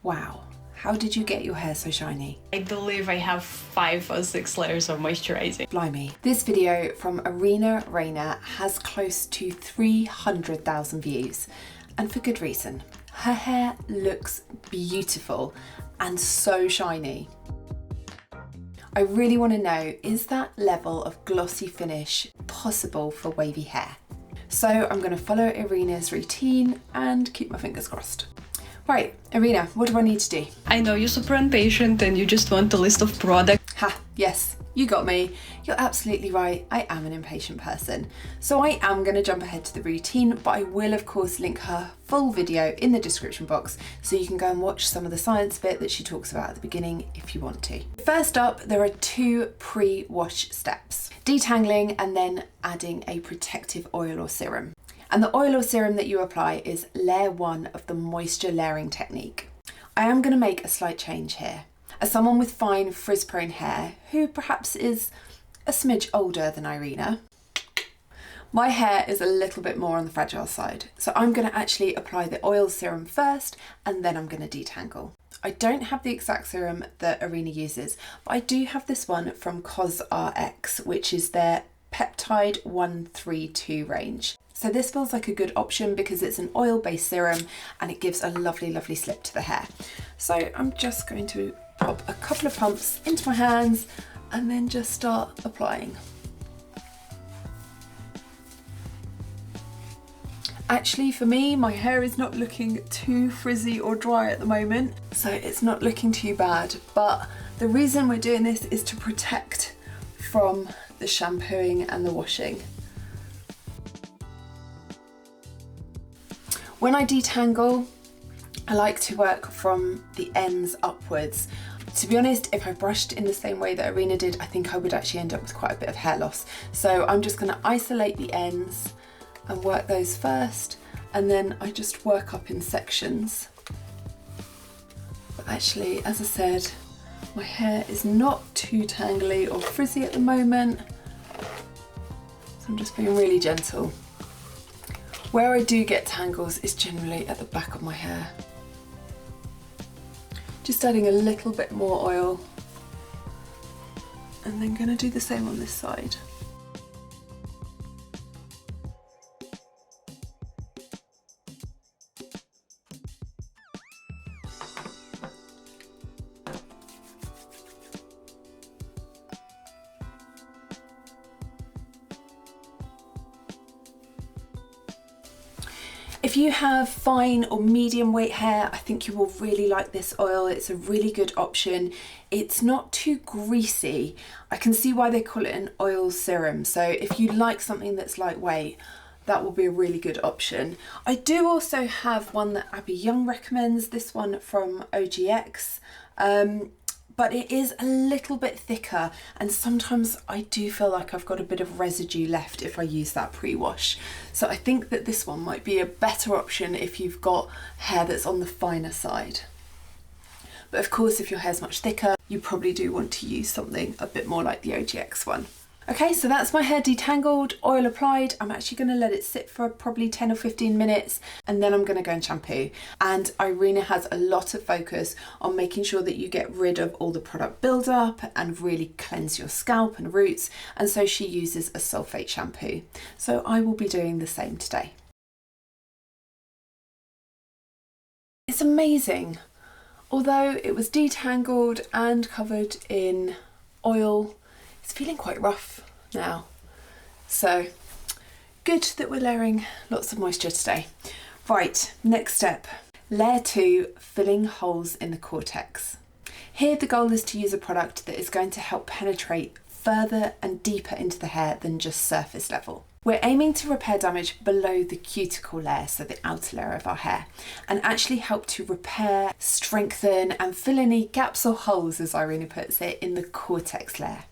Wow, how did you get your hair so shiny? I believe I have 5 or 6 layers of moisturizing. Blimey. This video from Arena Reina has close to 300,000 views, and for good reason. Her hair looks beautiful and so shiny. I really want to know, is that level of glossy finish possible for wavy hair? So I'm going to follow Arena's routine and keep my fingers crossed. Right, Arena, what do I need to do? I know you're super impatient and you just want a list of products. Ha, yes, you got me. You're absolutely right, I am an impatient person. So I am going to jump ahead to the routine, but I will of course link her full video in the description box so you can go and watch some of the science bit that she talks about at the beginning if you want to. First up, there are 2 pre-wash steps. Detangling and then adding a protective oil or serum. And the oil or serum that you apply is layer 1 of the moisture layering technique. I am going to make a slight change here. As someone with fine frizz prone hair, who perhaps is a smidge older than Irina, my hair is a little bit more on the fragile side. So I'm going to actually apply the oil serum first and then I'm going to detangle. I don't have the exact serum that Arena uses, but I do have this one from CosRx, which is their Peptide 132 range. So this feels like a good option because it's an oil-based serum and it gives a lovely, lovely slip to the hair. So I'm just going to pop a couple of pumps into my hands and then just start applying. Actually, for me, my hair is not looking too frizzy or dry at the moment, so it's not looking too bad. But the reason we're doing this is to protect from the shampooing and the washing. When I detangle, I like to work from the ends upwards. To be honest, if I brushed in the same way that Arena did, I think I would actually end up with quite a bit of hair loss. So I'm just going to isolate the ends and work those first, and then I just work up in sections. But actually, as I said, my hair is not too tangly or frizzy at the moment, so I'm just being really gentle. Where I do get tangles is generally at the back of my hair. Just adding a little bit more oil and then going to do the same on this side. If you have fine or medium weight hair, I think you will really like this oil. It's a really good option. It's not too greasy. I can see why they call it an oil serum. So if you like something that's lightweight, that will be a really good option. I do also have one that Abby Young recommends, this one from OGX. But it is a little bit thicker and sometimes I do feel like I've got a bit of residue left if I use that pre-wash. So I think that this one might be a better option if you've got hair that's on the finer side. But of course, if your hair's much thicker, you probably do want to use something a bit more like the OGX one. Okay, so that's my hair detangled, oil applied. I'm actually going to let it sit for probably 10 or 15 minutes and then I'm going to go and shampoo. And Irina has a lot of focus on making sure that you get rid of all the product buildup and really cleanse your scalp and roots. And so she uses a sulfate shampoo. So I will be doing the same today. It's amazing. Although it was detangled and covered in oil, it's feeling quite rough now. So good that we're layering lots of moisture today. Right, next step. Layer 2, filling holes in the cortex. Here the goal is to use a product that is going to help penetrate further and deeper into the hair than just surface level. We're aiming to repair damage below the cuticle layer, so the outer layer of our hair, and actually help to repair, strengthen and fill any gaps or holes, as Irina puts it, in the cortex layer.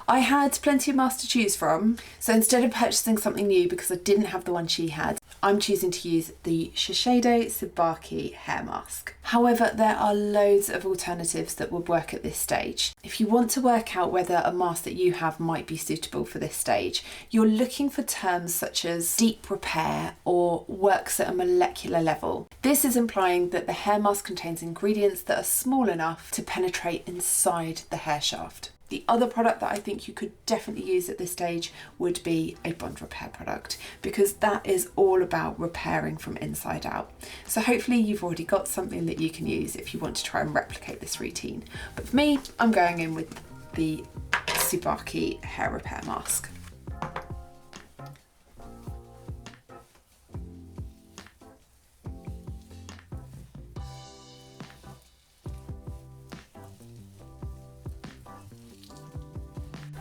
I had plenty of masks to choose from, so instead of purchasing something new because I didn't have the one she had, I'm choosing to use the Shiseido Tsubaki hair mask. However, there are loads of alternatives that would work at this stage. If you want to work out whether a mask that you have might be suitable for this stage, you're looking for terms such as deep repair or works at a molecular level. This is implying that the hair mask contains ingredients that are small enough to penetrate inside the hair shaft. The other product that I think you could definitely use at this stage would be a bond repair product, because that is all about repairing from inside out. So hopefully you've already got something that you can use if you want to try and replicate this routine. But for me, I'm going in with the Tsubaki hair repair mask.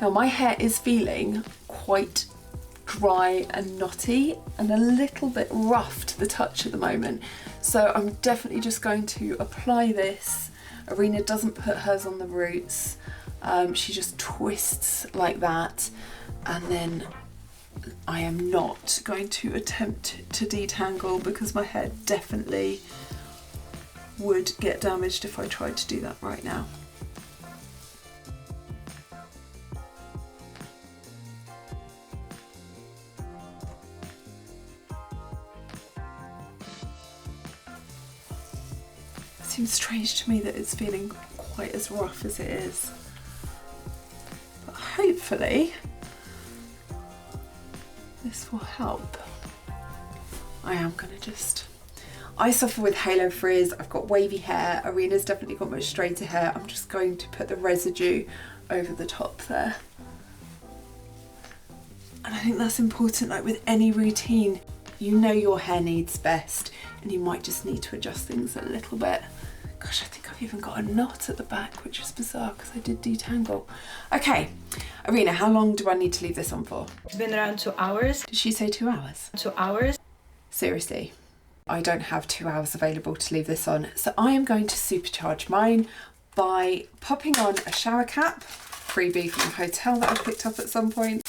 Now my hair is feeling quite dry and knotty and a little bit rough to the touch at the moment. So I'm definitely just going to apply this. Arena doesn't put hers on the roots. She just twists like that. And then I am not going to attempt to detangle because my hair definitely would get damaged if I tried to do that right now. Seems strange to me that it's feeling quite as rough as it is, but hopefully this will help. I suffer with halo frizz, I've got wavy hair, Arena's definitely got much straighter hair. I'm just going to put the residue over the top there. And I think that's important, like with any routine, you know your hair needs best and you might just need to adjust things a little bit. Gosh, I think I've even got a knot at the back, which is bizarre because I did detangle. Okay, Arena, how long do I need to leave this on for? It's been around 2 hours. Did she say 2 hours? 2 hours. Seriously, I don't have 2 hours available to leave this on. So I am going to supercharge mine by popping on a shower cap, freebie from the hotel that I picked up at some point.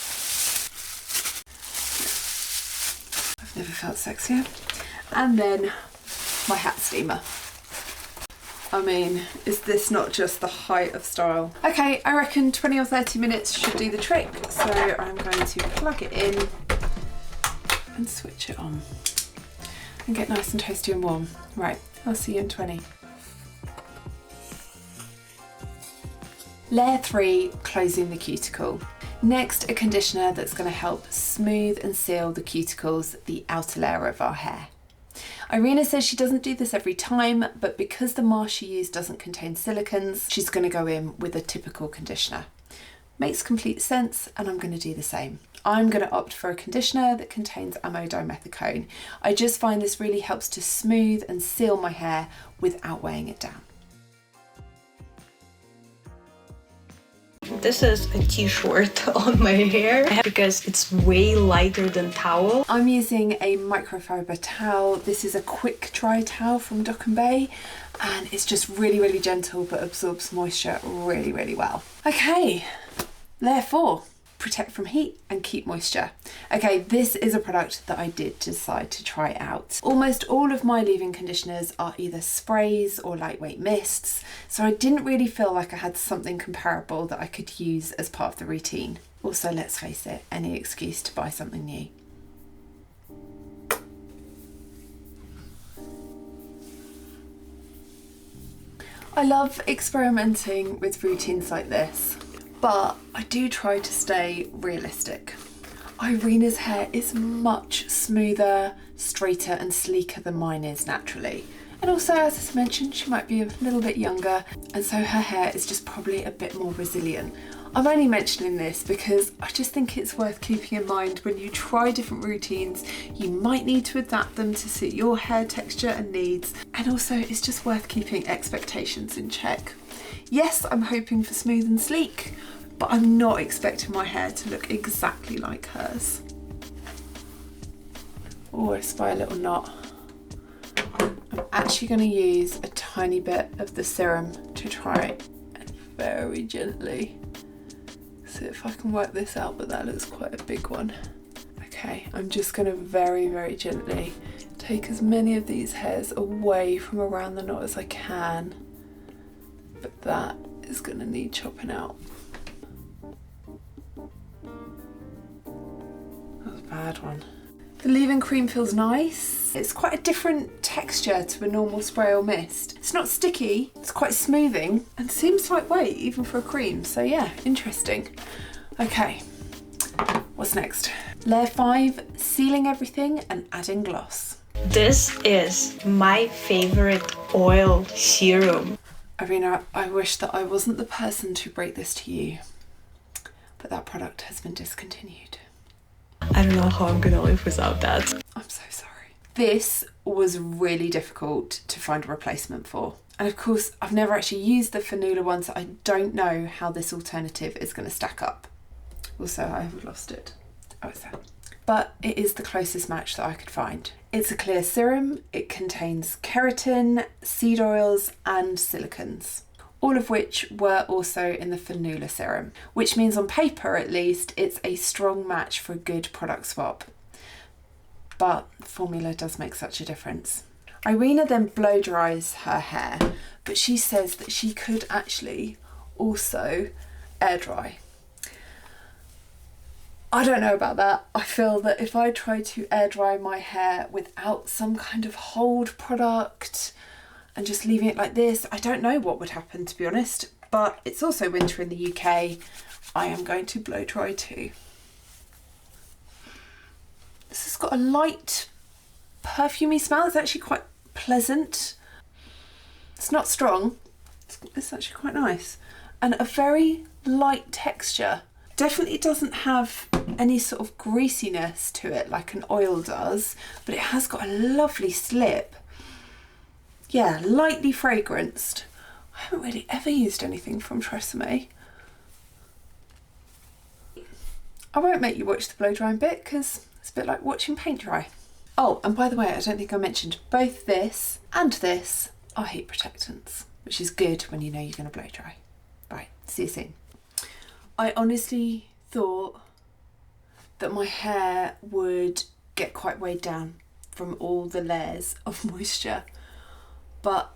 I've never felt sexier. And then my hat steamer. I mean, is this not just the height of style? Okay, I reckon 20 or 30 minutes should do the trick. So I'm going to plug it in and switch it on and get nice and toasty and warm. Right, I'll see you in 20. Layer 3, closing the cuticle. Next, a conditioner that's going to help smooth and seal the cuticles, the outer layer of our hair. Irina says she doesn't do this every time, but because the mask she used doesn't contain silicons, she's going to go in with a typical conditioner. Makes complete sense, and I'm going to do the same. I'm going to opt for a conditioner that contains amodimethicone. I just find this really helps to smooth and seal my hair without weighing it down. This is a t-shirt on my hair because it's way lighter than towel. I'm using a microfiber towel. This is a quick dry towel from Dock & Bay, and it's just really, really gentle but absorbs moisture really, really well. Okay, layer 4. Protect from heat and keep moisture. Okay, this is a product that I did decide to try out. Almost all of my leave-in conditioners are either sprays or lightweight mists, so I didn't really feel like I had something comparable that I could use as part of the routine. Also, let's face it, any excuse to buy something new. I love experimenting with routines like this, but I do try to stay realistic. Irina's hair is much smoother, straighter and sleeker than mine is naturally. And also, as I mentioned, she might be a little bit younger, and so her hair is just probably a bit more resilient. I'm only mentioning this because I just think it's worth keeping in mind when you try different routines, you might need to adapt them to suit your hair texture and needs. And also, it's just worth keeping expectations in check. Yes, I'm hoping for smooth and sleek, but I'm not expecting my hair to look exactly like hers. Oh, I spy a little knot. I'm actually going to use a tiny bit of the serum to try and very gently see if I can work this out, but that looks quite a big one. Okay. Okay, I'm just going to very, very gently take as many of these hairs away from around the knot as I can. But that is going to need chopping out. That was a bad one. The leave-in cream feels nice. It's quite a different texture to a normal spray or mist. It's not sticky, it's quite smoothing and seems lightweight even for a cream. So yeah, interesting. Okay, what's next? Layer 5, sealing everything and adding gloss. This is my favorite oil serum. Irina, I wish that I wasn't the person to break this to you, but that product has been discontinued. I don't know how I'm gonna live without that. I'm so sorry. This was really difficult to find a replacement for. And of course, I've never actually used the Fanula one, so I don't know how this alternative is going to stack up. Also, I have lost it. Oh, it's there. But it is the closest match that I could find. It's a clear serum. It contains keratin, seed oils and silicons, all of which were also in the Fanula serum, which means on paper at least it's a strong match for a good product swap. But formula does make such a difference. Irina then blow dries her hair, but she says that she could actually also air dry. I don't know about that. I feel that if I try to air dry my hair without some kind of hold product and just leaving it like this, I don't know what would happen, to be honest. But it's also winter in the UK. I am going to blow dry too. This has got a light perfumey smell. It's actually quite pleasant. It's not strong. It's actually quite nice. And a very light texture. Definitely doesn't have any sort of greasiness to it like an oil does, but it has got a lovely slip. Yeah, lightly fragranced. I haven't really ever used anything from Tresemme. I won't make you watch the blow drying bit because it's a bit like watching paint dry. Oh, and by the way, I don't think I mentioned both this and this are heat protectants, which is good when you know you're going to blow dry. Right, see you soon. I honestly thought that my hair would get quite weighed down from all the layers of moisture, but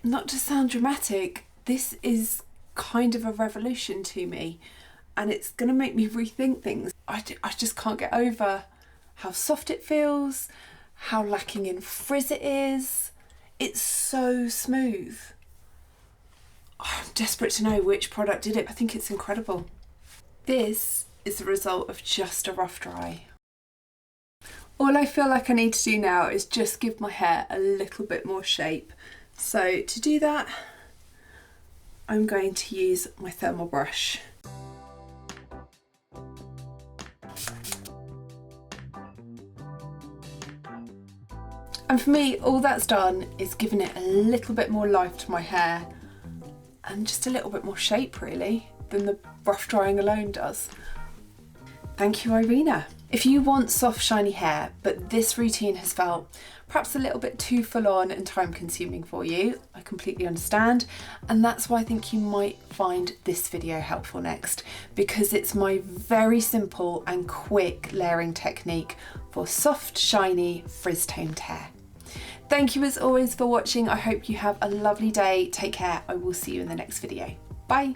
not to sound dramatic, this is kind of a revolution to me and it's going to make me rethink things. I just can't get over how soft it feels, how lacking in frizz it is. It's so smooth. I'm desperate to know which product did it. I think it's incredible. This is the result of just a rough dry. All I feel like I need to do now is just give my hair a little bit more shape. So to do that, I'm going to use my thermal brush. And for me, all that's done is given it a little bit more life to my hair and just a little bit more shape really than the rough drying alone does. Thank you, Irina. If you want soft, shiny hair, but this routine has felt perhaps a little bit too full on and time consuming for you, I completely understand. And that's why I think you might find this video helpful next, because it's my very simple and quick layering technique for soft, shiny, frizz-tamed hair. Thank you as always for watching. I hope you have a lovely day. Take care. I will see you in the next video. Bye.